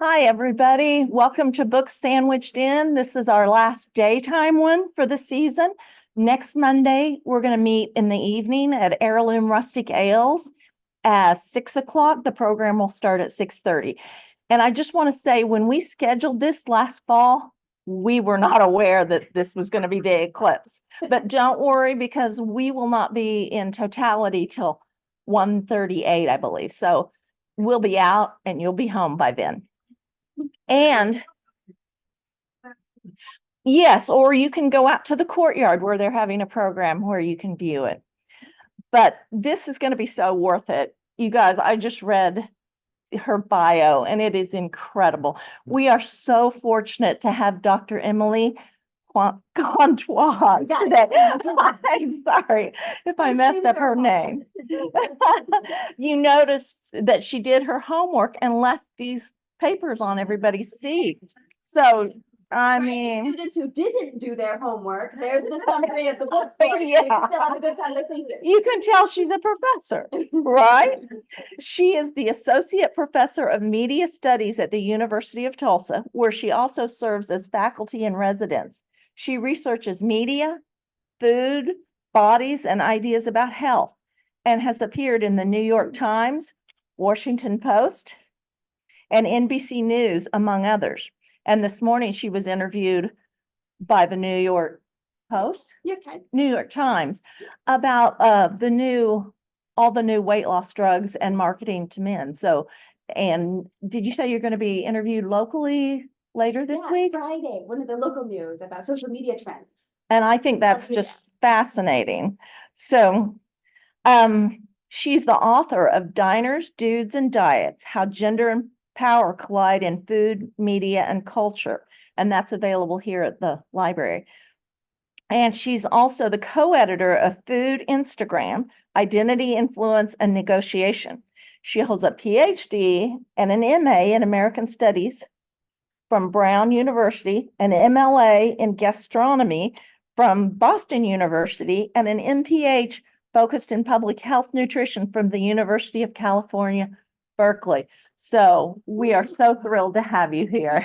Hi, everybody. Welcome to Books Sandwiched In. This is our last daytime one for the season. Next Monday, we're going to meet in the evening at Heirloom Rustic Ales at 6 o'clock. The program will start at 6:30. And I just want to say, when we scheduled this last fall, we were not aware that this was going to be the eclipse. But don't worry, because we will not be in totality till 1:38, I believe. So we'll be out and you'll be home by then. And yes, or you can go out to the courtyard where they're having a program where you can view it. But this is going to be so worth it. You guys, I just read her bio and it is incredible. We are so fortunate to have Dr. Emily Contois today. I'm sorry if I messed up her name. You noticed that she did her homework and left these papers on everybody's seat. So I mean, students who didn't do their homework, there's the summary of the book for you. Yeah. You can still have a good conversation. You can tell she's a professor, right? She is the Associate Professor of Media Studies at the University of Tulsa, where she also serves as faculty in residence. She researches media, food, bodies, and ideas about health, and has appeared in the New York Times, Washington Post, and NBC News, among others. And this morning she was interviewed by the New York Post, New York Times, about all the new weight loss drugs and marketing to men. So, and did you say you're going to be interviewed locally later this week? Friday, one of the local news about social media trends. And I think that's just fascinating. So, she's the author of Diners, Dudes, and Diets: How Gender and Power Collide in Food, Media, and Culture. And that's available here at the library. And she's also the co-editor of Food Instagram, Identity, Influence, and Negotiation. She holds a PhD and an MA in American Studies from Brown University, an MLA in gastronomy from Boston University, and an MPH focused in public health nutrition from the University of California, Berkeley. So we are so thrilled to have you here.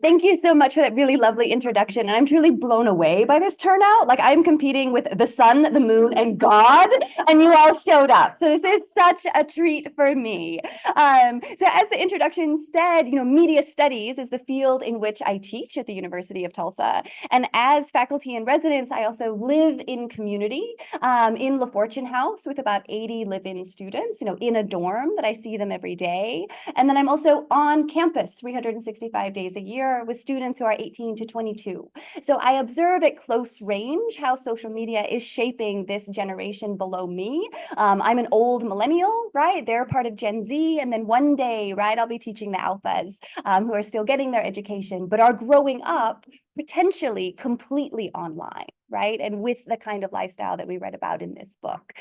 Thank you so much for that really lovely introduction. And I'm truly blown away by this turnout. Like, I'm competing with the sun, the moon, and God, and you all showed up. So this is such a treat for me. So as the introduction said, media studies is the field in which I teach at the University of Tulsa. And as faculty in residence, I also live in community in La Fortune House with about 80 live-in students, in a dorm that I see them every day. And then I'm also on campus 365 days a year with students who are 18 to 22. So I observe at close range how social media is shaping this generation below me. I'm an old millennial, right? They're part of Gen Z. And then one day, right, I'll be teaching the alphas who are still getting their education, but are growing up potentially completely online, right? And with the kind of lifestyle that we read about in this book.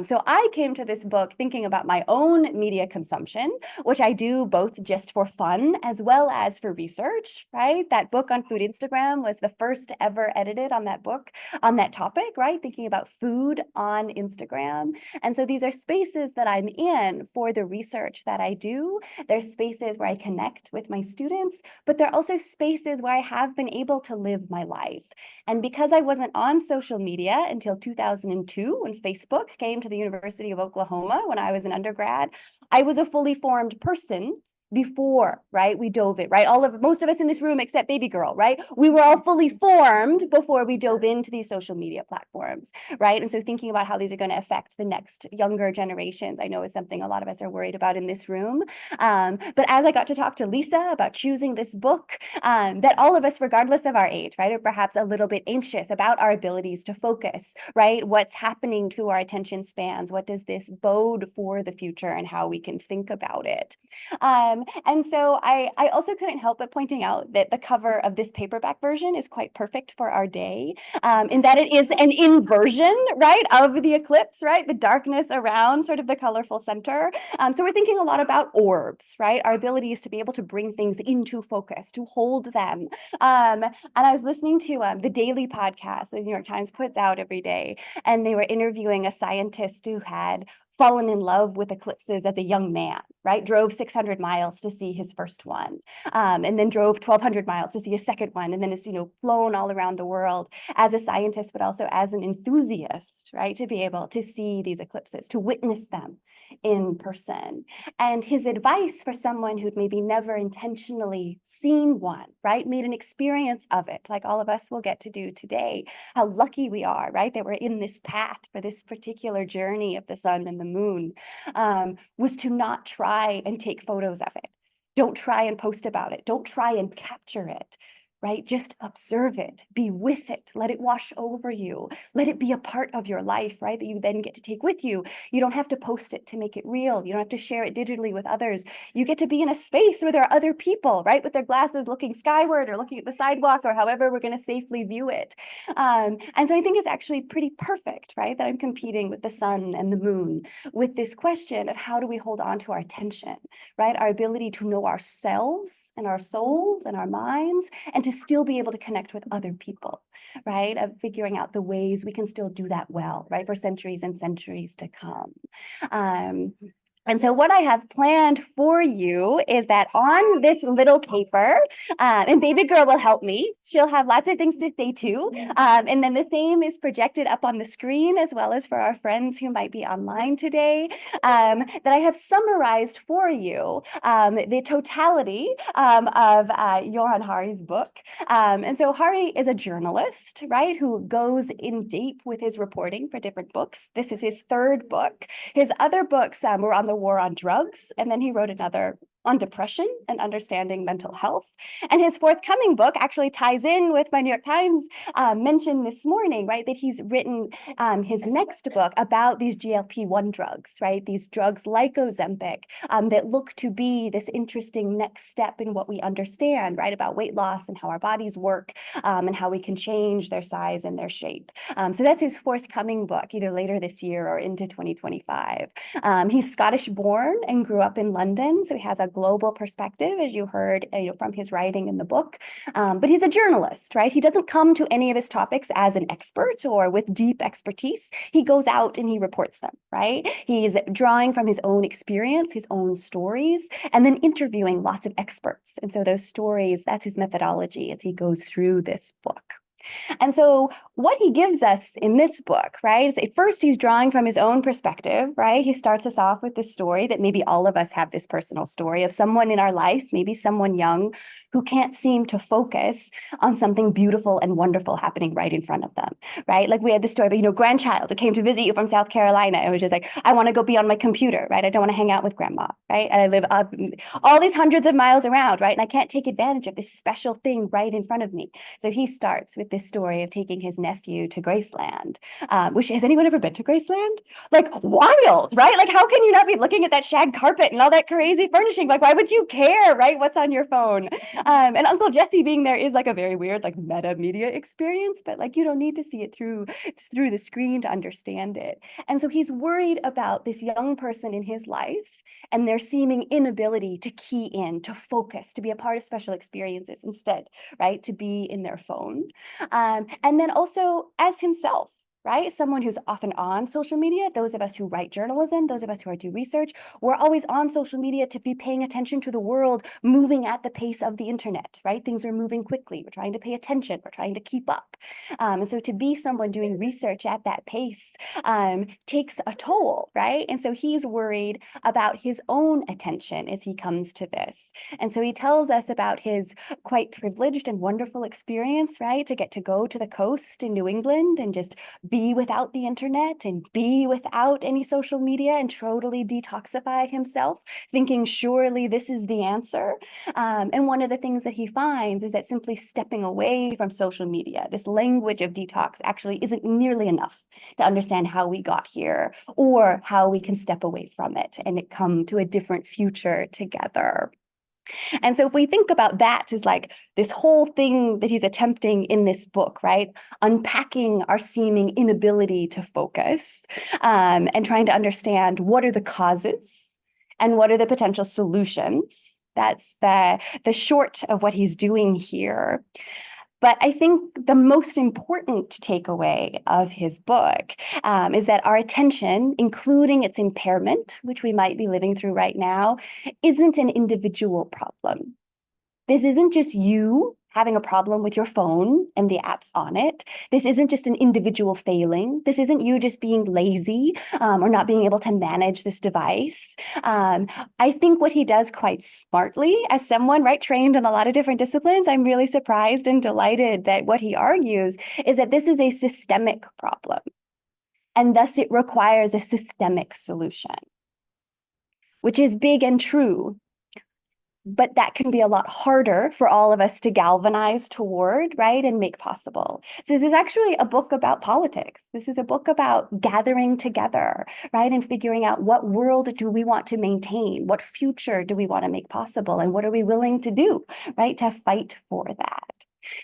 So I came to this book thinking about my own media consumption, which I do both just for fun as well as for research, right? That book on Food Instagram was the first ever edited on that book, on that topic, right? Thinking about food on Instagram. And so these are spaces that I'm in for the research that I do. There's spaces where I connect with my students, but there are also spaces where I have been able to live my life. And because I wasn't on social media until 2002, when Facebook came to the University of Oklahoma when I was an undergrad, I was a fully formed person before, right? We dove in, right? Most of us in this room, except baby girl, right? We were all fully formed before we dove into these social media platforms, right? And so thinking about how these are going to affect the next younger generations, I know is something a lot of us are worried about in this room. But as I got to talk to Lisa about choosing this book, that all of us, regardless of our age, right, are perhaps a little bit anxious about our abilities to focus, right? What's happening to our attention spans? What does this bode for the future and how we can think about it? And so I also couldn't help but pointing out that the cover of this paperback version is quite perfect for our day, in that it is an inversion, right, of the eclipse, right? The darkness around sort of the colorful center. So we're thinking a lot about orbs, right? Our abilities to be able to bring things into focus, to hold them. And I was listening to the daily podcast the New York Times puts out every day, and they were interviewing a scientist who had fallen in love with eclipses as a young man, right? Drove 600 miles to see his first one, and then drove 1,200 miles to see a second one, and then has, flown all around the world as a scientist, but also as an enthusiast, right? To be able to see these eclipses, to witness them in person. And his advice for someone who'd maybe never intentionally seen one, right? Made an experience of it, like all of us will get to do today. How lucky we are, right? That we're in this path for this particular journey of the sun and the moon, was to not try and take photos of it. Don't try and post about it. Don't try and capture it, right? Just observe it, be with it, let it wash over you, let it be a part of your life, right? That you then get to take with you. You don't have to post it to make it real. You don't have to share it digitally with others. You get to be in a space where there are other people, right? With their glasses looking skyward or looking at the sidewalk or however we're going to safely view it. And so I think it's actually pretty perfect, right? That I'm competing with the sun and the moon with this question of how do we hold on to our attention, right? Our ability to know ourselves and our souls and our minds, and to still be able to connect with other people, right? Of figuring out the ways we can still do that well, right? For centuries and centuries to come. And so what I have planned for you is that on this little paper, and baby girl will help me. She'll have lots of things to say too. And then the same is projected up on the screen as well as for our friends who might be online today, that I have summarized for you the totality of Johann Hari's book. And so Hari is a journalist, right, who goes in deep with his reporting for different books. This is his third book. His other books were on the war on drugs, and then he wrote another on depression and understanding mental health. And his forthcoming book actually ties in with my New York Times mention this morning, right, that he's written his next book about these GLP-1 drugs, right, these drugs like Ozempic that look to be this interesting next step in what we understand, right, about weight loss and how our bodies work and how we can change their size and their shape. So that's his forthcoming book, either later this year or into 2025. He's Scottish born and grew up in London, so he has a global perspective, as you heard from his writing in the book. But he's a journalist, right? He doesn't come to any of his topics as an expert or with deep expertise. He goes out and he reports them, right? He's drawing from his own experience, his own stories, and then interviewing lots of experts. And so those stories, that's his methodology as he goes through this book. And so what he gives us in this book, right, is first he's drawing from his own perspective, right? He starts us off with this story that maybe all of us have this personal story of someone in our life, maybe someone young, who can't seem to focus on something beautiful and wonderful happening right in front of them, right? Like we had the story of, grandchild who came to visit you from South Carolina. It was just like, I want to go be on my computer, right? I don't want to hang out with grandma, right? And I live up all these hundreds of miles around, right? And I can't take advantage of this special thing right in front of me. So he starts with this story of taking his nephew to Graceland, which, has anyone ever been to Graceland? Like, wild, right? Like, how can you not be looking at that shag carpet and all that crazy furnishing? Like, why would you care, right? What's on your phone? And Uncle Jesse being there is like a very weird, like, meta media experience, but like, you don't need to see it through the screen to understand it. And so he's worried about this young person in his life and their seeming inability to key in, to focus, to be a part of special experiences instead, right? To be in their phone. And then also as himself, right? Someone who's often on social media, those of us who write journalism, those of us who do research, we're always on social media to be paying attention to the world moving at the pace of the internet, right? Things are moving quickly. We're trying to pay attention. We're trying to keep up. And so to be someone doing research at that pace takes a toll, right? And so he's worried about his own attention as he comes to this. And so he tells us about his quite privileged and wonderful experience, right? To get to go to the coast in New England and just be without the internet and be without any social media and totally detoxify himself, thinking surely this is the answer. And one of the things that he finds is that simply stepping away from social media, this language of detox, actually isn't nearly enough to understand how we got here or how we can step away from it and come to a different future together. And so if we think about that as like this whole thing that he's attempting in this book, right? Unpacking our seeming inability to focus and trying to understand what are the causes and what are the potential solutions. That's the short of what he's doing here. But I think the most important takeaway of his book is that our attention, including its impairment, which we might be living through right now, isn't an individual problem. This isn't just you having a problem with your phone and the apps on it. This isn't just an individual failing. This isn't you just being lazy or not being able to manage this device. I think what he does quite smartly, as someone trained in a lot of different disciplines, I'm really surprised and delighted that what he argues is that this is a systemic problem, and thus it requires a systemic solution, which is big and true. But that can be a lot harder for all of us to galvanize toward, and make possible. So this is actually a book about politics. This is a book about gathering together, and figuring out what world do we want to maintain? What future do we want to make possible? And what are we willing to do, to fight for that?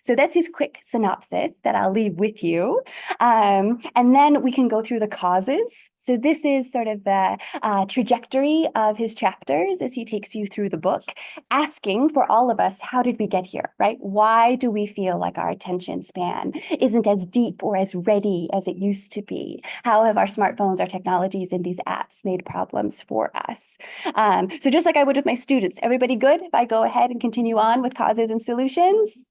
So that's his quick synopsis that I'll leave with you. And then we can go through the causes. So this is sort of the trajectory of his chapters as he takes you through the book, asking for all of us, how did we get here, Why do we feel like our attention span isn't as deep or as ready as it used to be? How have our smartphones, our technologies, and these apps made problems for us? So just like I would with my students, everybody good if I go ahead and continue on with causes and solutions?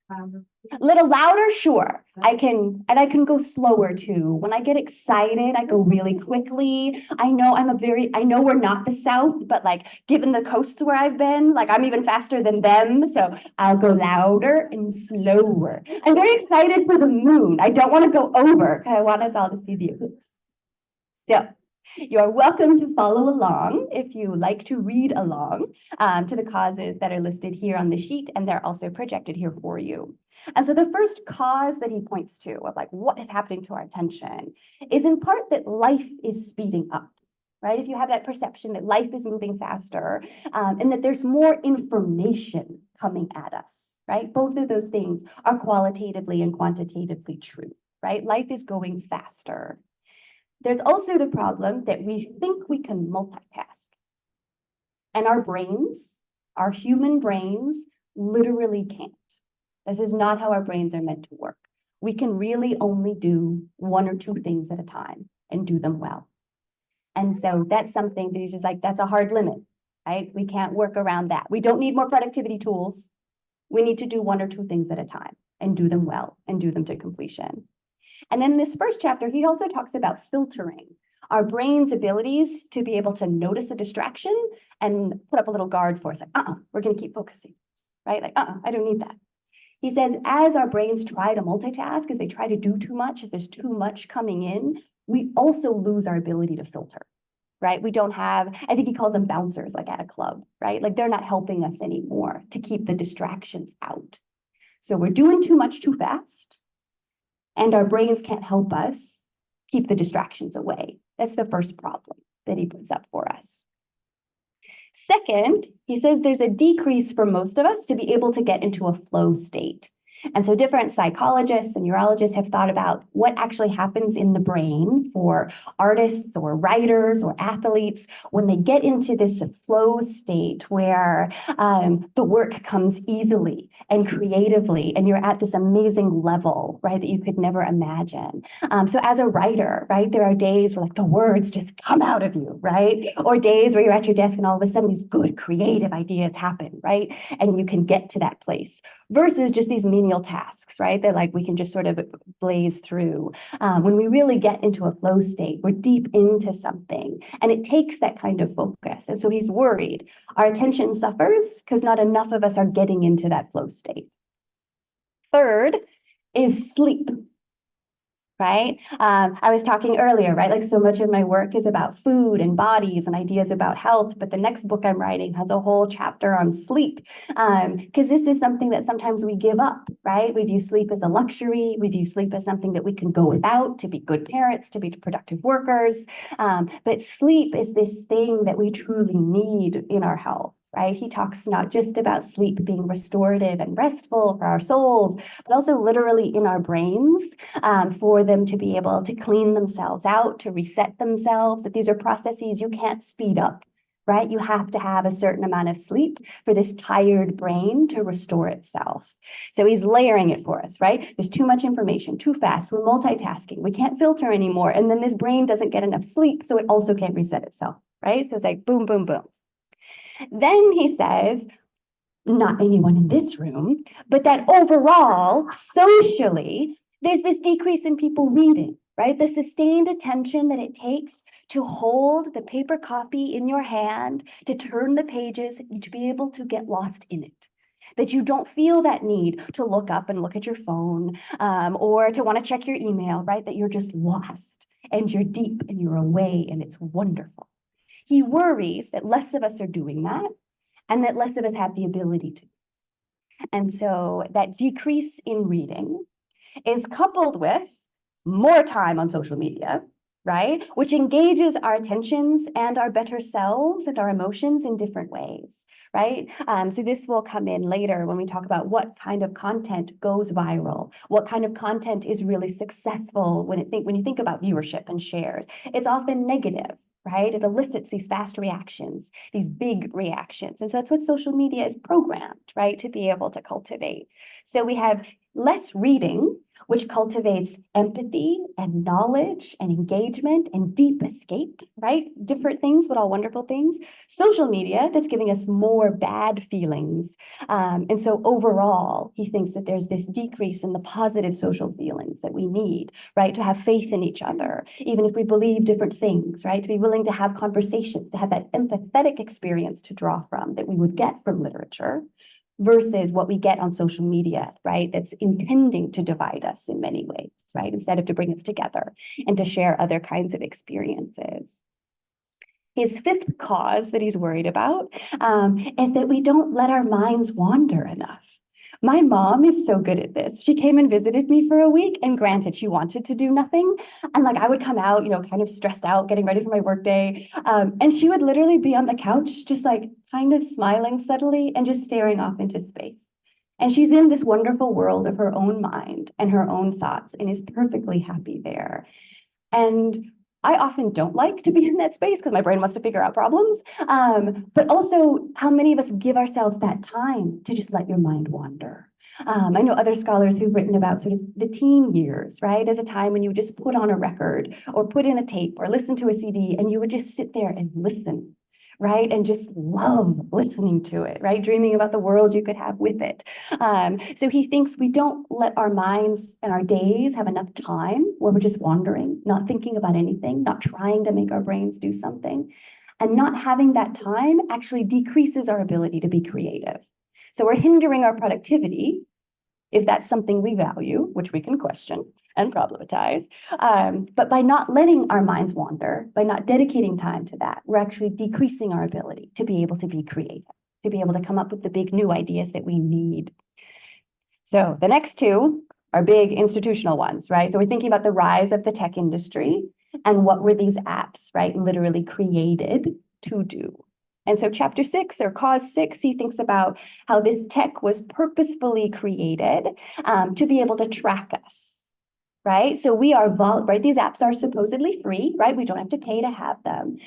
A little louder, sure. I can go slower too. When I get excited, I go really quickly. I know we're not the South, but given the coasts where I've been, I'm even faster than them. So I'll go louder and slower. I'm very excited for the moon. I don't want to go over because I want us all to see the eclipse. So you're welcome to follow along if you like to read along to the causes that are listed here on the sheet, and they're also projected here for you. And so the first cause that he points to of what is happening to our attention is in part that life is speeding up, If you have that perception that life is moving faster and that there's more information coming at us, Both of those things are qualitatively and quantitatively true, Life is going faster. There's also the problem that we think we can multitask. And our brains, our human brains, literally can't. This is not how our brains are meant to work. We can really only do one or two things at a time and do them well. And so that's something that he's just that's a hard limit, We can't work around that. We don't need more productivity tools. We need to do one or two things at a time and do them well and do them to completion. And in this first chapter, he also talks about filtering our brain's abilities to be able to notice a distraction and put up a little guard for us. We're going to keep focusing, I don't need that. He says, as our brains try to multitask, as they try to do too much, as there's too much coming in, we also lose our ability to filter, We don't have, I think he calls them bouncers, at a club, They're not helping us anymore to keep the distractions out. So we're doing too much too fast. And our brains can't help us keep the distractions away. That's the first problem that he puts up for us. Second, he says there's a decrease for most of us to be able to get into a flow state. And so different psychologists and neurologists have thought about what actually happens in the brain for artists or writers or athletes when they get into this flow state where the work comes easily and creatively, and you're at this amazing level, that you could never imagine. So as a writer, there are days where the words just come out of you, Or days where you're at your desk and all of a sudden these good creative ideas happen, And you can get to that place versus just these menial tasks, that we can just sort of blaze through. When we really get into a flow state, we're deep into something, and it takes that kind of focus. And so he's worried our attention suffers because not enough of us are getting into that flow state. Third is sleep. I was talking earlier, so much of my work is about food and bodies and ideas about health, but the next book I'm writing has a whole chapter on sleep, because this is something that sometimes we give up, We view sleep as a luxury. We view sleep as something that we can go without to be good parents, to be productive workers. But sleep is this thing that we truly need in our health. He talks not just about sleep being restorative and restful for our souls, but also literally in our brains for them to be able to clean themselves out, to reset themselves. That these are processes you can't speed up. right? You have to have a certain amount of sleep for this tired brain to restore itself. So he's layering it for us, right? There's too much information, too fast. We're multitasking. We can't filter anymore. And then this brain doesn't get enough sleep, so it also can't reset itself, right? So it's like boom, boom, boom. Then he says, not anyone in this room, but that overall, socially, there's this decrease in people reading, right? The sustained attention that it takes to hold the paper copy in your hand, to turn the pages, to be able to get lost in it. That you don't feel that need to look up and look at your phone or to want to check your email, right? That you're just lost and you're deep and you're away and it's wonderful. He worries that less of us are doing that and that less of us have the ability to. And so that decrease in reading is coupled with more time on social media, right? Which engages our attentions and our better selves and our emotions in different ways, right? So this will come in later when we talk about what kind of content goes viral, what kind of content is really successful when you think about viewership and shares. It's often negative, right? It elicits these fast reactions, these big reactions. And so that's what social media is programmed, right, to be able to cultivate. So we have less reading, which cultivates empathy and knowledge and engagement and deep escape, right? Different things, but all wonderful things. Social media that's giving us more bad feelings. And so overall, he thinks that there's this decrease in the positive social feelings that we need, right? To have faith in each other, even if we believe different things, right? To be willing to have conversations, to have that empathetic experience to draw from that we would get from literature versus what we get on social media, right? That's intending to divide us in many ways, right? Instead of to bring us together and to share other kinds of experiences. His fifth cause that he's worried about is that we don't let our minds wander enough. My mom is so good at this. She came and visited me for a week, and granted, she wanted to do nothing. And like I would come out, kind of stressed out, getting ready for my workday. And she would literally be on the couch, just like kind of smiling subtly and just staring off into space. And she's in this wonderful world of her own mind and her own thoughts and is perfectly happy there. And I often don't like to be in that space because my brain wants to figure out problems. But also, how many of us give ourselves that time to just let your mind wander? I know other scholars who've written about sort of the teen years, right, as a time when you would just put on a record or put in a tape or listen to a CD and you would just sit there and listen, right, and just love listening to it, right, dreaming about the world you could have with it. So he thinks we don't let our minds and our days have enough time where we're just wandering, not thinking about anything, not trying to make our brains do something. And not having that time actually decreases our ability to be creative. So we're hindering our productivity if that's something we value, which we can question and problematize. But by not letting our minds wander, by not dedicating time to that, we're actually decreasing our ability to be able to be creative, to be able to come up with the big new ideas that we need. So the next two are big institutional ones, right? So we're thinking about the rise of the tech industry and what were these apps, right, literally created to do. And so chapter 6 or cause 6, he thinks about how this tech was purposefully created to be able to track us, right? So we are, right? These apps are supposedly free, right? We don't have to pay to have them,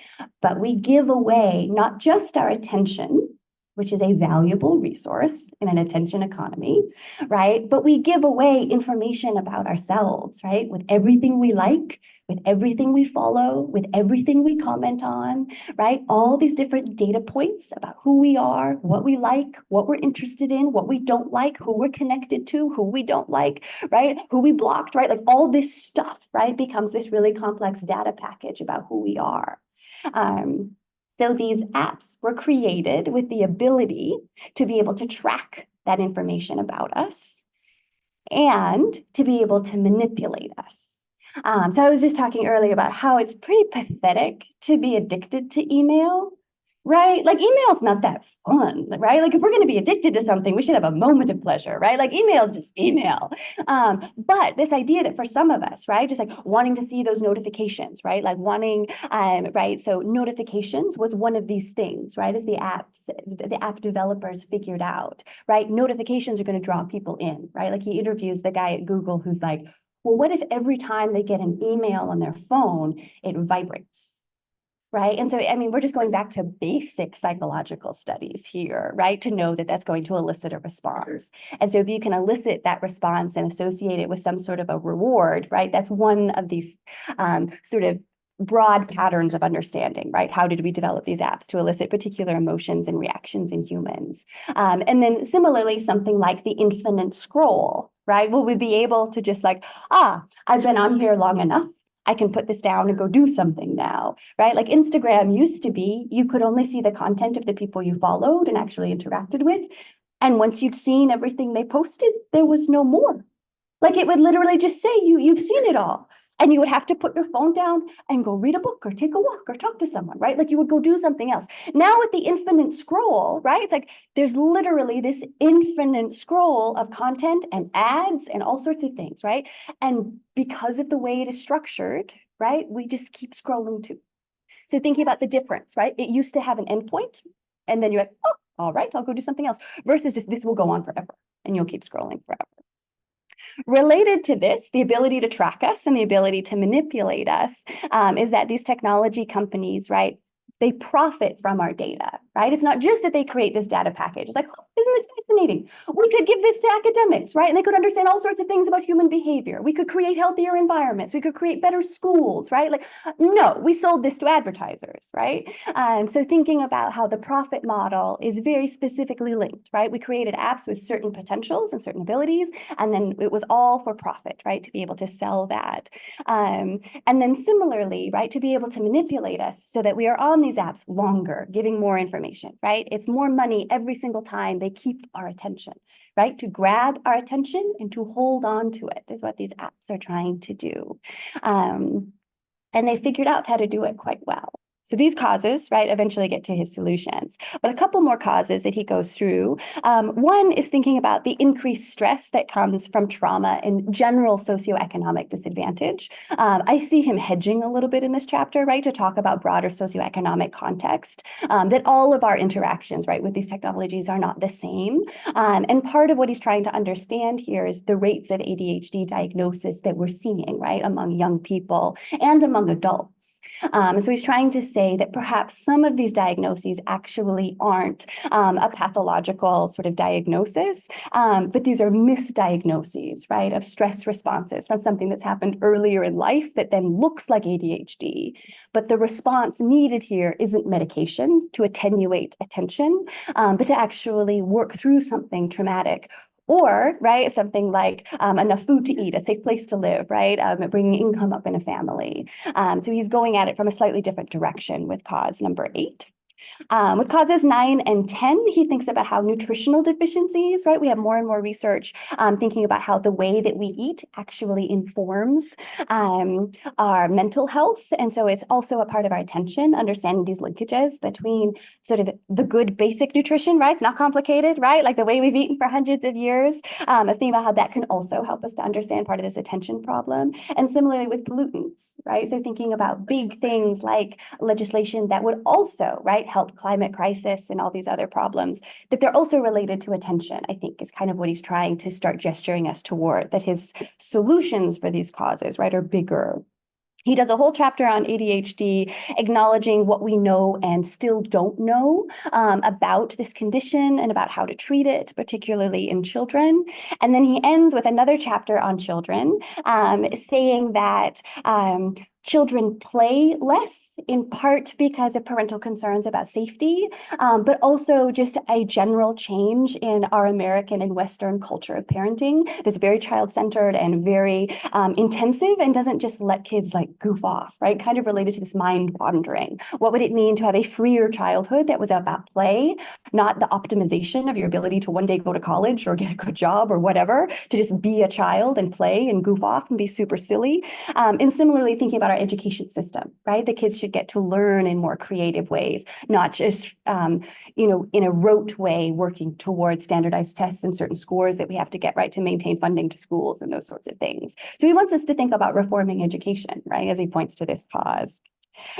but we give away not just our attention, which is a valuable resource in an attention economy, right? But we give away information about ourselves, right? With everything we like, with everything we follow, with everything we comment on, right? All these different data points about who we are, what we like, what we're interested in, what we don't like, who we're connected to, who we don't like, right? Who we blocked, right? Like all this stuff, right? Becomes this really complex data package about who we are. So these apps were created with the ability to be able to track that information about us and to be able to manipulate us. So I was just talking earlier about how it's pretty pathetic to be addicted to email, right? Like email's not that fun, right? Like if we're going to be addicted to something, we should have a moment of pleasure, right? Like email is just email. But this idea that for some of us, right, just like wanting to see those notifications, right? Like wanting, right? So notifications was one of these things, right? As the app developers figured out, right? Notifications are going to draw people in, right? Like he interviews the guy at Google who's like, well, what if every time they get an email on their phone, it vibrates? right? And so, I mean, we're just going back to basic psychological studies here, right? To know that that's going to elicit a response. And so if you can elicit that response and associate it with some sort of a reward, right? That's one of these sort of broad patterns of understanding, right? How did we develop these apps to elicit particular emotions and reactions in humans? And then similarly, something like the infinite scroll, right? Will we be able to just like, I've been on here long enough. I can put this down and go do something now, right? Like Instagram used to be, you could only see the content of the people you followed and actually interacted with. And once you'd seen everything they posted, there was no more. Like it would literally just say you've seen it all. And you would have to put your phone down and go read a book or take a walk or talk to someone, right? Like you would go do something else. Now with the infinite scroll, right? It's like there's literally this infinite scroll of content and ads and all sorts of things, right? And because of the way it is structured, right? We just keep scrolling too. So thinking about the difference, right? It used to have an endpoint, and then you're like, oh, all right, I'll go do something else, versus just this will go on forever and you'll keep scrolling forever. Related to this, the ability to track us and the ability to manipulate us is that these technology companies, right, they profit from our data, right? It's not just that they create this data package. It's like, oh, isn't this fascinating? We could give this to academics, right? And they could understand all sorts of things about human behavior. We could create healthier environments. We could create better schools, right? Like, no, we sold this to advertisers, right? So thinking about how the profit model is very specifically linked, right? We created apps with certain potentials and certain abilities, and then it was all for profit, right? To be able to sell that. And then similarly, right, to be able to manipulate us so that we are on these apps longer, giving more information, right? It's more money every single time they keep our attention, right? To grab our attention and to hold on to it is what these apps are trying to do. And they figured out how to do it quite well. So these causes, right, eventually get to his solutions. But a couple more causes that he goes through. One is thinking about the increased stress that comes from trauma and general socioeconomic disadvantage. I see him hedging a little bit in this chapter, right, to talk about broader socioeconomic context, that all of our interactions, right, with these technologies are not the same. And part of what he's trying to understand here is the rates of ADHD diagnosis that we're seeing, right, among young people and among adults. So he's trying to say that perhaps some of these diagnoses actually aren't a pathological sort of diagnosis, but these are misdiagnoses, right, of stress responses from something that's happened earlier in life that then looks like ADHD. But the response needed here isn't medication to attenuate attention, but to actually work through something traumatic. Or, right, something like enough food to eat, a safe place to live, right, bringing income up in a family. So he's going at it from a slightly different direction with cause number 8. With causes 9 and 10, he thinks about how nutritional deficiencies, right? We have more and more research thinking about how the way that we eat actually informs our mental health. And so it's also a part of our attention, understanding these linkages between sort of the good basic nutrition, right? It's not complicated, right? Like the way we've eaten for hundreds of years. Thinking about how that can also help us to understand part of this attention problem. And similarly with pollutants, right? So thinking about big things like legislation that would also, right, help climate crisis and all these other problems, that they're also related to attention, I think is kind of what he's trying to start gesturing us toward, that his solutions for these causes, right, are bigger. He does a whole chapter on ADHD, acknowledging what we know and still don't know about this condition and about how to treat it, particularly in children. And then he ends with another chapter on children, saying that children play less, in part because of parental concerns about safety, but also just a general change in our American and Western culture of parenting that's very child-centered and very intensive and doesn't just let kids like goof off, right? Kind of related to this mind wandering. What would it mean to have a freer childhood that was about play, not the optimization of your ability to one day go to college or get a good job or whatever, to just be a child and play and goof off and be super silly. And similarly, thinking about our education system, right? The kids should get to learn in more creative ways, not just, in a rote way, working towards standardized tests and certain scores that we have to get right to maintain funding to schools and those sorts of things. So he wants us to think about reforming education, right? As he points to this cause.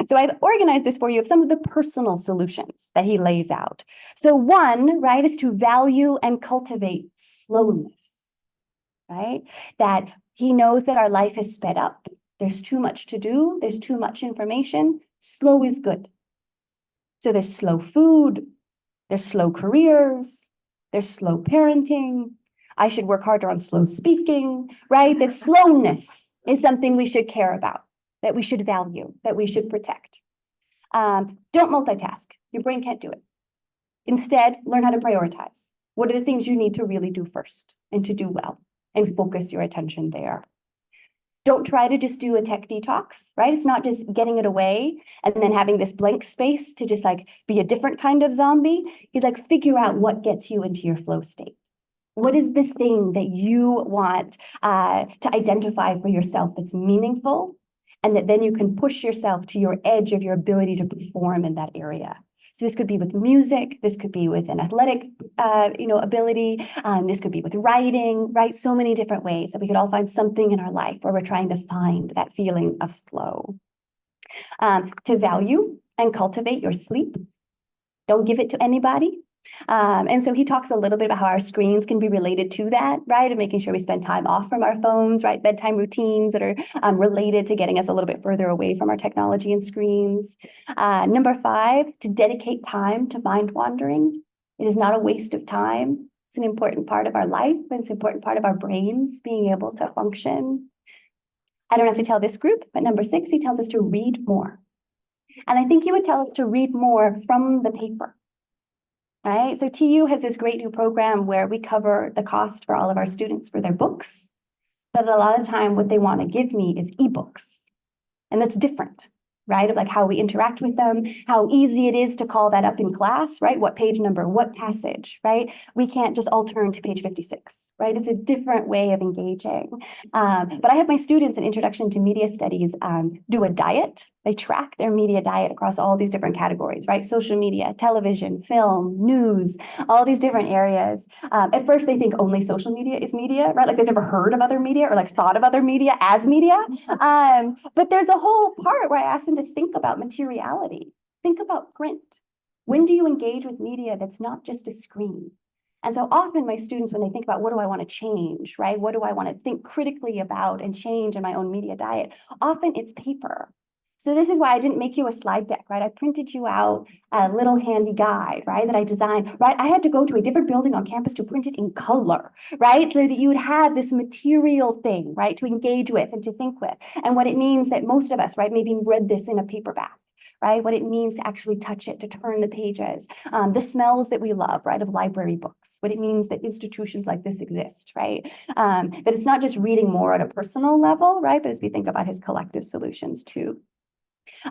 So I've organized this for you of some of the personal solutions that he lays out. So one, right, is to value and cultivate slowness, right? That he knows that our life is sped up. There's too much to do. There's too much information. Slow is good. So there's slow food, there's slow careers, there's slow parenting. I should work harder on slow speaking, right? That slowness is something we should care about, that we should value, that we should protect. Don't multitask. Your brain can't do it. Instead, learn how to prioritize. What are the things you need to really do first and to do well, and focus your attention there. Don't try to just do a tech detox, right? It's not just getting it away and then having this blank space to just like be a different kind of zombie. He's like, figure out what gets you into your flow state. What is the thing that you want to identify for yourself that's meaningful, and that then you can push yourself to your edge of your ability to perform in that area? So this could be with music, this could be with an athletic, ability. This could be with writing, right? So many different ways that we could all find something in our life where we're trying to find that feeling of flow. To value and cultivate your sleep. Don't give it to anybody. And so he talks a little bit about how our screens can be related to that, right? And making sure we spend time off from our phones, right? Bedtime routines that are related to getting us a little bit further away from our technology and screens. Number 5, to dedicate time to mind wandering. It is not a waste of time. It's an important part of our life, and it's an important part of our brains being able to function. I don't have to tell this group, but number 6, he tells us to read more. And I think he would tell us to read more from the paper. Right? So TU has this great new program where we cover the cost for all of our students for their books, but a lot of time what they want to give me is ebooks. And that's different, right? Of like how we interact with them, how easy it is to call that up in class, right? What page number, what passage, right? We can't just all turn to page 56, right? It's a different way of engaging. But I have my students in Introduction to Media Studies do a diet. They track their media diet across all these different categories, right? Social media, television, film, news, all these different areas. At first, they think only social media is media, right? Like they've never heard of other media or like thought of other media as media. But there's a whole part where I ask them to think about materiality. Think about print. When do you engage with media that's not just a screen? And so often my students, when they think about what do I want to change, right? What do I want to think critically about and change in my own media diet? Often it's paper. So this is why I didn't make you a slide deck, right? I printed you out a little handy guide, right? That I designed, right? I had to go to a different building on campus to print it in color, right? So that you would have this material thing, right? To engage with and to think with. And what it means that most of us, right? Maybe read this in a paperback, right? What it means to actually touch it, to turn the pages, the smells that we love, right? Of library books, what it means that institutions like this exist, right? That it's not just reading more at a personal level, right? But as we think about his collective solutions too.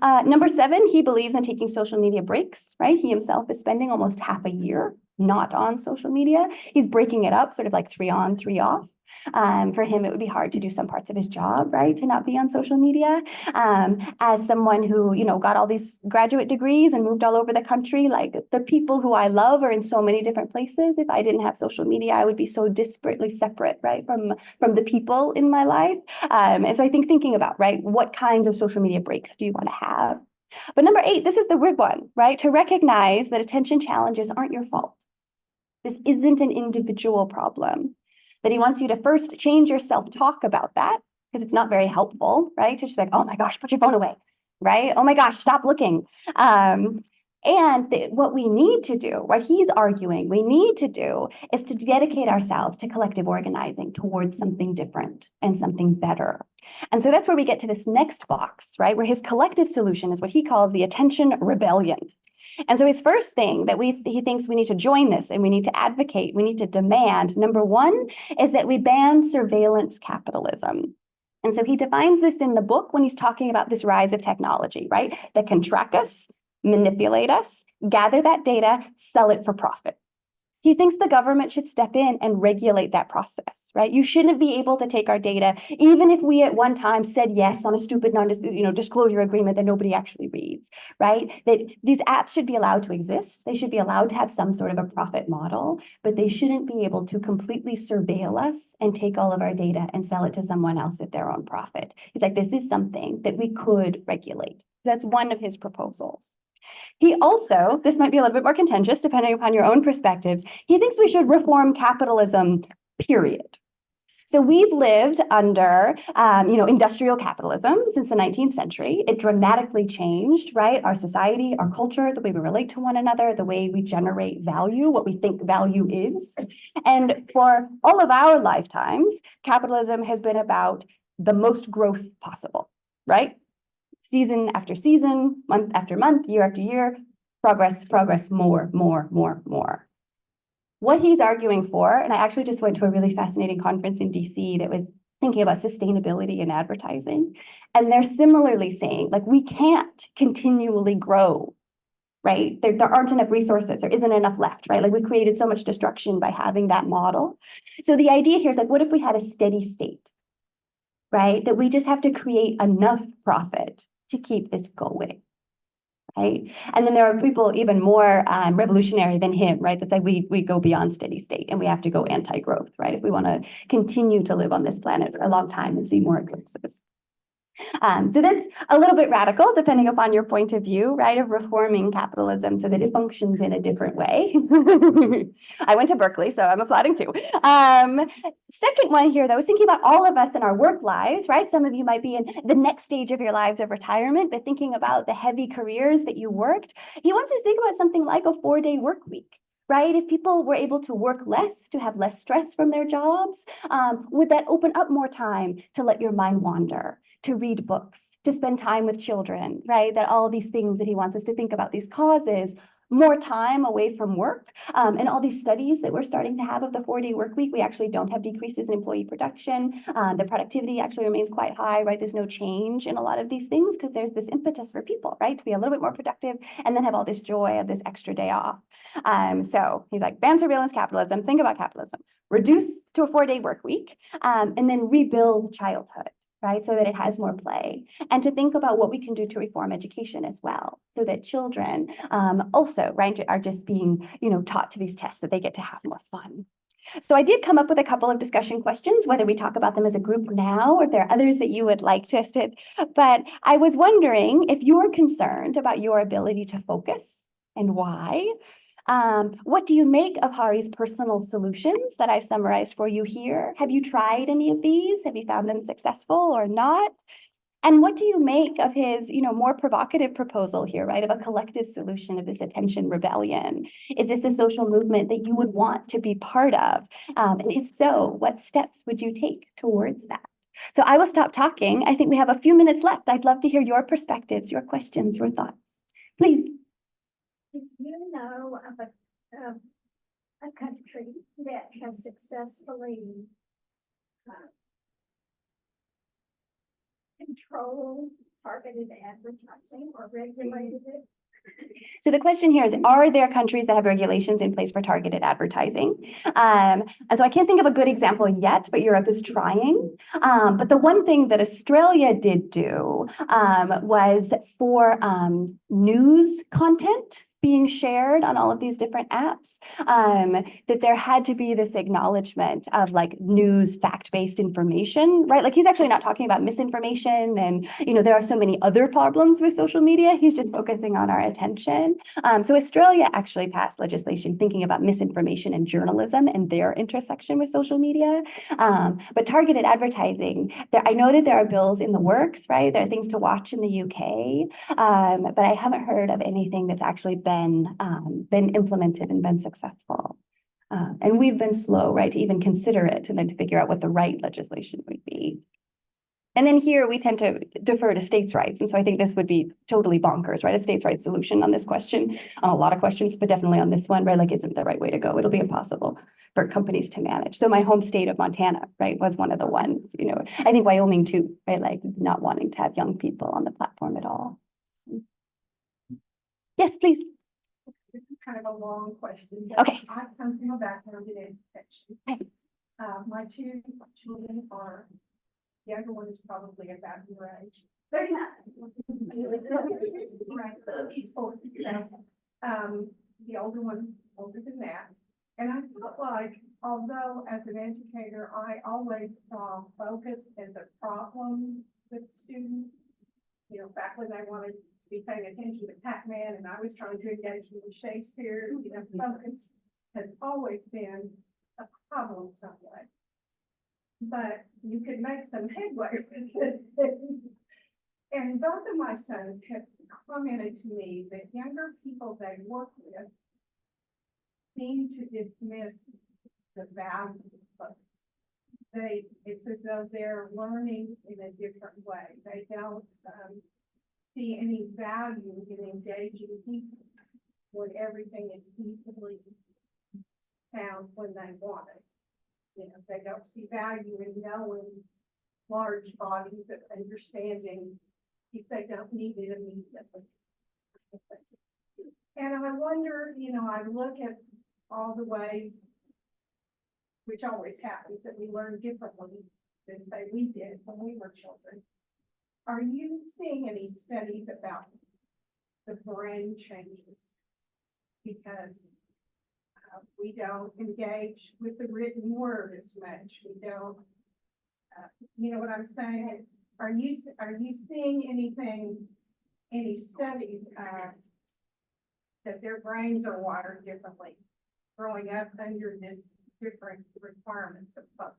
Number 7, he believes in taking social media breaks, right? He himself is spending almost half a year not on social media. He's breaking it up, sort of like 3 on, 3 off. For him, it would be hard to do some parts of his job, right? To not be on social media. As someone who, got all these graduate degrees and moved all over the country, like the people who I love are in so many different places. If I didn't have social media, I would be so disparately separate, right? From the people in my life. And so I think thinking about, right, what kinds of social media breaks do you want to have? But number 8, this is the weird one, right? To recognize that attention challenges aren't your fault. This isn't an individual problem. That he wants you to first change your self-talk about that, because it's not very helpful, right? To just like, oh my gosh, put your phone away, right? Oh my gosh, stop looking. What we need to do, what he's arguing we need to do, is to dedicate ourselves to collective organizing towards something different and something better. And so that's where we get to this next box, right? Where his collective solution is what he calls the attention rebellion. And so his first thing that he thinks we need to join this and we need to advocate, we need to demand, number 1, is that we ban surveillance capitalism. And so he defines this in the book when he's talking about this rise of technology, right? That can track us, manipulate us, gather that data, sell it for profit. He thinks the government should step in and regulate that process, right? You shouldn't be able to take our data, even if we at one time said yes on a stupid disclosure agreement that nobody actually reads, right? That these apps should be allowed to exist. They should be allowed to have some sort of a profit model, but they shouldn't be able to completely surveil us and take all of our data and sell it to someone else at their own profit. It's like, this is something that we could regulate. That's one of his proposals. He also, this might be a little bit more contentious depending upon your own perspectives, he thinks we should reform capitalism, period. So we've lived under, industrial capitalism since the 19th century. It dramatically changed, right? Our society, our culture, the way we relate to one another, the way we generate value, what we think value is. And for all of our lifetimes, capitalism has been about the most growth possible, right? Season after season, month after month, year after year, progress, progress, more, more, more, more. What he's arguing for, and I actually just went to a really fascinating conference in DC that was thinking about sustainability in advertising. And they're similarly saying, like, we can't continually grow, right? There aren't enough resources. There isn't enough left, right? Like, we created so much destruction by having that model. So the idea here is like, what if we had a steady state, right? That we just have to create enough profit to keep this going. Right? And then there are people even more revolutionary than him, right? That say we go beyond steady state and we have to go anti-growth, right? If we want to continue to live on this planet for a long time and see more eclipses. So that's a little bit radical, depending upon your point of view, right, of reforming capitalism so that it functions in a different way. I went to Berkeley, so I'm applauding too. Second one here, though, I was thinking about all of us in our work lives, right? Some of you might be in the next stage of your lives of retirement, but thinking about the heavy careers that you worked. He wants us to think about something like a 4-day work week. Right? If people were able to work less, to have less stress from their jobs, would that open up more time to let your mind wander, to read books, to spend time with children, right? That all these things that he wants us to think about, these causes, more time away from work, and all these studies that we're starting to have of the 4-day work week, we actually don't have decreases in employee production. The productivity actually remains quite high, right? There's no change in a lot of these things because there's this impetus for people, right? To be a little bit more productive and then have all this joy of this extra day off. So he's like, ban surveillance capitalism, think about capitalism, reduce to a 4-day work week, and then rebuild childhood, right? So that it has more play, and to think about what we can do to reform education as well, so that children also, right, are just being, taught to these tests that they get to have more fun. So I did come up with a couple of discussion questions, whether we talk about them as a group now, or if there are others that you would like to assist. But I was wondering if you're concerned about your ability to focus and why. What do you make of Hari's personal solutions that I've summarized for you here? Have you tried any of these? Have you found them successful or not? And what do you make of his, more provocative proposal here, right, of a collective solution of this attention rebellion? Is this a social movement that you would want to be part of? And if so, what steps would you take towards that? So I will stop talking. I think we have a few minutes left. I'd love to hear your perspectives, your questions, your thoughts. Please. Do you know of a country that has successfully controlled targeted advertising or regulated it? So the question here is, are there countries that have regulations in place for targeted advertising? And so I can't think of a good example yet, but Europe is trying. But the one thing that Australia did do was for news content being shared on all of these different apps, that there had to be this acknowledgement of like news fact-based information, right? Like he's actually not talking about misinformation and, there are so many other problems with social media. He's just focusing on our attention. So Australia actually passed legislation thinking about misinformation and journalism and their intersection with social media. But targeted advertising, I know that there are bills in the works, right? There are things to watch in the UK, but I haven't heard of anything that's actually been implemented and been successful. And we've been slow, right, to even consider it and then to figure out what the right legislation would be. And then here we tend to defer to states' rights. And so I think this would be totally bonkers, right? A states' rights solution on this question, on a lot of questions, but definitely on this one, right? Like, isn't the right way to go. It'll be impossible for companies to manage. So my home state of Montana, right, was one of the ones, I think Wyoming too, right? Like not wanting to have young people on the platform at all. Yes, please. This is kind of a long question. Okay. I come from a background in education. Okay. My two children are, the younger one is probably about your age. 39. Right. He's 40. The older one older than that. And I felt like, although as an educator, I always saw focus as a problem with students, back when they wanted to be paying attention to Pac-Man and I was trying to engage them with Shakespeare, focus has always been a problem somewhat. but you could make some headway with it. And both of my sons have commented to me that younger people they work with seem to dismiss the value of it's as though they're learning in a different way. They don't see any value in engaging people when everything is easily found when they want it. You know, they don't see value in knowing large bodies of understanding if they don't need it immediately. And I wonder, you know, I look at all the ways, which always happens, that we learn differently than say we did when we were children. Are you seeing any studies about the brain changes? Because we don't engage with the written word as much. We don't, you know what I'm saying? Are you seeing anything, any studies that their brains are wired differently, growing up under this different requirements of focus?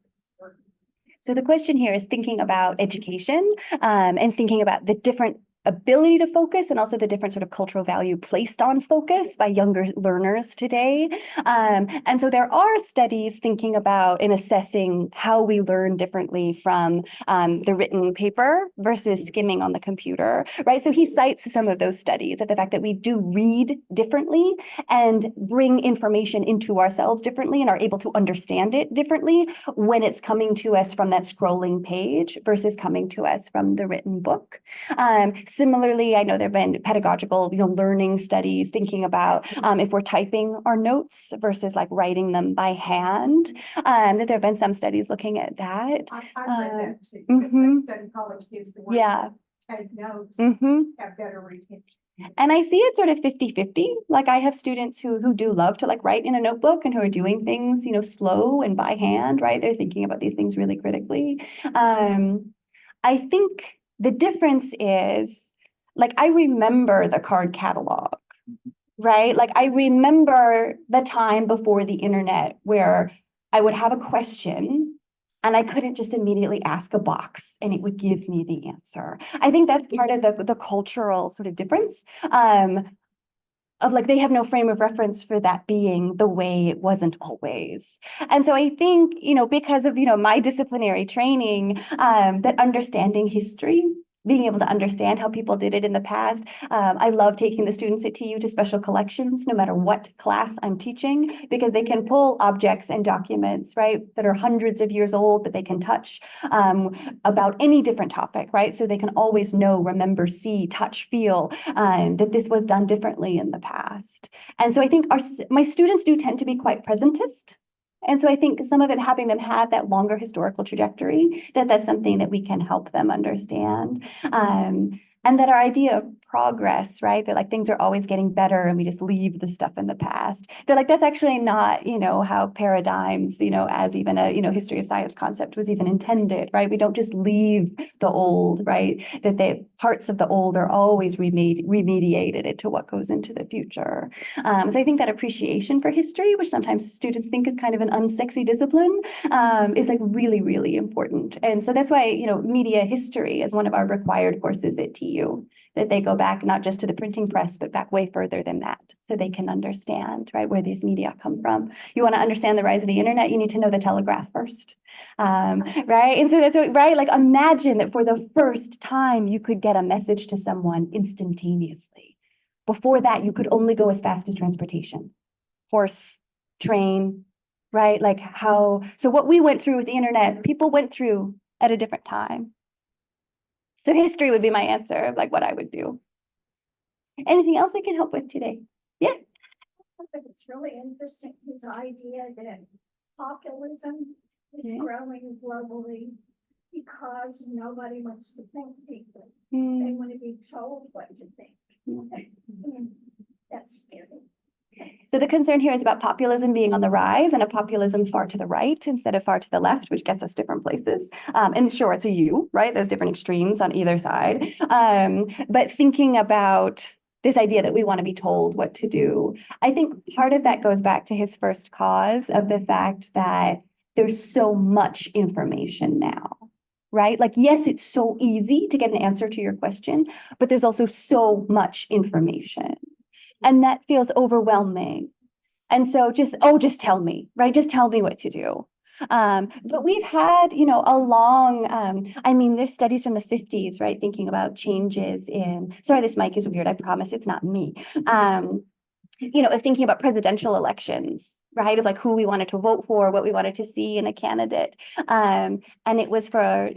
So the question here is thinking about education and thinking about the different ability to focus and also the different sort of cultural value placed on focus by younger learners today. And so there are studies thinking about and assessing how we learn differently from the written paper versus skimming on the computer, right? So he cites some of those studies of the fact that we do read differently and bring information into ourselves differently and are able to understand it differently when it's coming to us from that scrolling page versus coming to us from the written book. Similarly, I know there have been pedagogical, learning studies thinking about if we're typing our notes versus like writing them by hand. That there have been some studies looking at that. I read that too. Mhm. Study college gives the way Yeah. to take notes, Mm-hmm. have better retention. And I see it sort of 50-50. Like I have students who do love to like write in a notebook and who are doing things, slow and by hand, right? They're thinking about these things really critically. I think the difference is like I remember the card catalog, right? Like I remember the time before the internet where I would have a question and I couldn't just immediately ask a box and it would give me the answer. I think that's part of the cultural sort of difference. Of like they have no frame of reference for that being the way it wasn't always. And so I think, because of, my disciplinary training, that understanding history, being able to understand how people did it in the past. I love taking the students at TU to special collections, no matter what class I'm teaching, because they can pull objects and documents, right, that are hundreds of years old that they can touch about any different topic, right? So they can always know, remember, see, touch, feel that this was done differently in the past. And so I think my students do tend to be quite presentist. And so I think some of it having them have that longer historical trajectory, that's something that we can help them understand. And that our idea of progress, right? That like things are always getting better and we just leave the stuff in the past. They're like, that's actually not, how paradigms, as even a, history of science concept was even intended, right? We don't just leave the old, right? That the parts of the old are always remediated into what goes into the future. So I think that appreciation for history, which sometimes students think is kind of an unsexy discipline, is like really, really important. And so that's why, media history is one of our required courses at TU, that they go back not just to the printing press, but back way further than that, so they can understand, right, where these media come from. You want to understand the rise of the internet, you need to know the telegraph first, right? And so that's what, right, like imagine that for the first time you could get a message to someone instantaneously. Before that, you could only go as fast as transportation, horse, train, right? Like so what we went through with the internet, people went through at a different time. So history would be my answer of like what I would do. Anything else I can help with today? Yeah. I think it's really interesting, his idea that populism is Yeah. growing globally because nobody wants to think deeply. They Mm, want to be told what to think. And that's scary. So the concern here is about populism being on the rise and a populism far to the right instead of far to the left, which gets us different places. And sure, it's a U, right? There's different extremes on either side. But thinking about this idea that we want to be told what to do, I think part of that goes back to his first cause of the fact that there's so much information now, right? Like, yes, it's so easy to get an answer to your question, but there's also so much information. And that feels overwhelming. And so just tell me, right? Just tell me what to do. But we've had, a long, there's studies from the 50s, right? Thinking about changes sorry, this mic is weird. I promise it's not me. Of thinking about presidential elections, right? Of like who we wanted to vote for, what we wanted to see in a candidate. And it was for,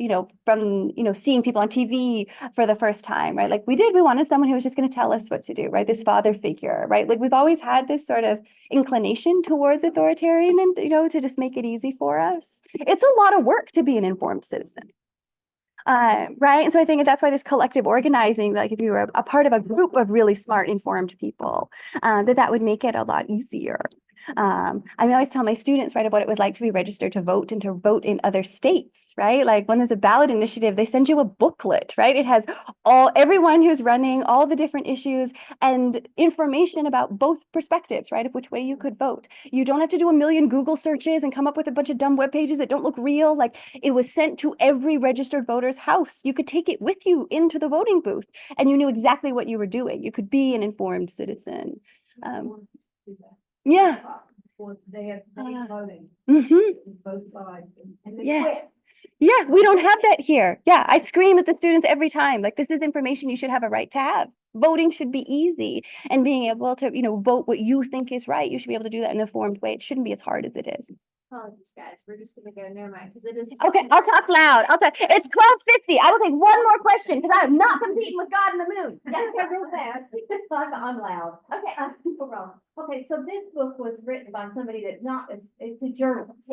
from, seeing people on TV for the first time, right? Like we wanted someone who was just going to tell us what to do, right? This father figure, right? Like we've always had this sort of inclination towards authoritarian and, to just make it easy for us. It's a lot of work to be an informed citizen. Right. And so I think that's why this collective organizing, like if you were a part of a group of really smart, informed people, that would make it a lot easier. I always tell my students, right, of what it was like to be registered to vote and to vote in other states, right? Like when there's a ballot initiative, they send you a booklet, right? It has everyone who's running, all the different issues and information about both perspectives, right? Of which way you could vote. You don't have to do a million Google searches and come up with a bunch of dumb web pages that don't look real. Like it was sent to every registered voter's house. You could take it with you into the voting booth and you knew exactly what you were doing. You could be an informed citizen. Yeah. They had voting, Mm-hmm. both sides. And they Yeah. quit. Yeah, we don't have that here. Yeah, I scream at the students every time. Like, this is information you should have a right to have. Voting should be easy, and being able to, vote what you think is right. You should be able to do that in an informed way. It shouldn't be as hard as it is. Apologies, guys. We're just gonna go, never mind, because it is. Okay, I'll talk loud. It's 12:50. I will take one more question because I am not competing with God and the moon. Yeah, real fast. I'm loud. Okay, wrong. Okay, so this book was written by somebody it's a journalist.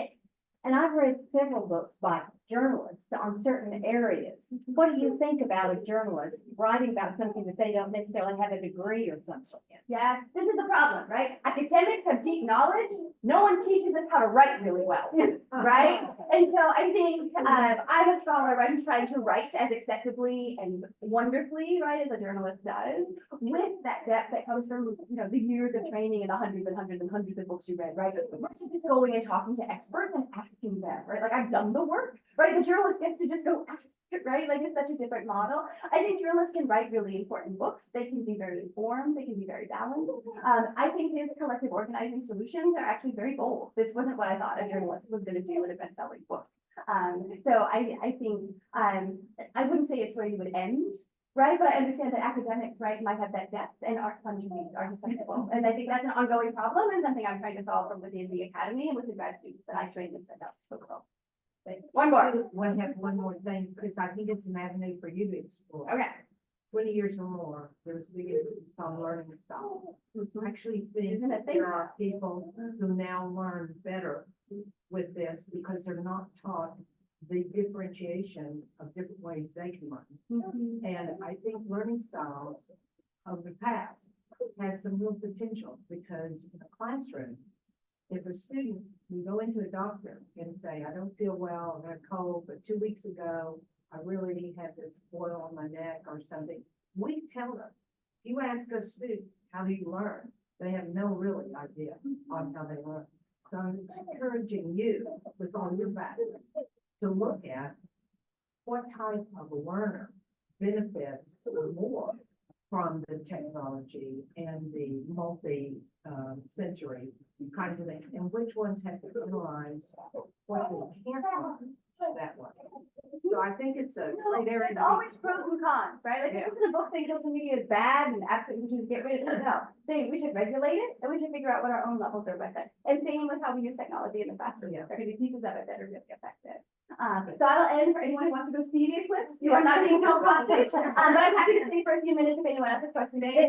And I've read several books by journalists on certain areas. What do you think about a journalist writing about something that they don't necessarily have a degree or something in? Yeah, this is the problem, right? Academics have deep knowledge. No one teaches us how to write really well, right? And so I think I'm a scholar, right, who's trying to write as accessibly and wonderfully, right, as a journalist does, with that depth that comes from, the years of training and the hundreds and hundreds and hundreds of books you read, right? Versus just going and talking to experts and asking them, right? Like I've done the work, right? The journalist gets to just go ask, right? Like it's such a different model. I think journalists can write really important books. They can be very informed. They can be very balanced. I think his collective organizing solutions are actually very bold. This wasn't what I thought a journalist was going to do with a best-selling book. So I think I wouldn't say it's where you would end, right? But I understand that academics, right, might have that depth and aren't fun to read, aren't accessible. And I think that's an ongoing problem and something I'm trying to solve from within the academy and with the grad students that I train and send out to the world. One more. I have one more thing, because I think it's an avenue for you to explore. Okay. 20 years or more, there's big emphasis on learning style. I actually think Isn't it there are people who now learn better with this because they're not taught the differentiation of different ways they can learn. And I think learning styles of the past has some real potential, because in a classroom, if a student can go into a doctor and say, I don't feel well, I've got a cold, but 2 weeks ago, I really had this boil on my neck or something, we tell them. If you ask a student, how do you learn? They have no really idea on how they learn. So I'm encouraging you with all your background to look at what type of a learner benefits more from the technology and the multi-sensory kinds of things, and which ones have to realize what they can't learn that way. So I think it's a great area. There's always pros and cons, right? Like, this is a book saying social media is bad and absolutely we should get rid of it. No, we should regulate it and we should figure out what our own levels are with it. And same with how we use technology in the classroom. There are going to be pieces of it that are really effective. So I'll end for anyone who wants to go see the eclipse. You are not being held hostage. But I'm happy to stay for a few minutes if anyone else has questions.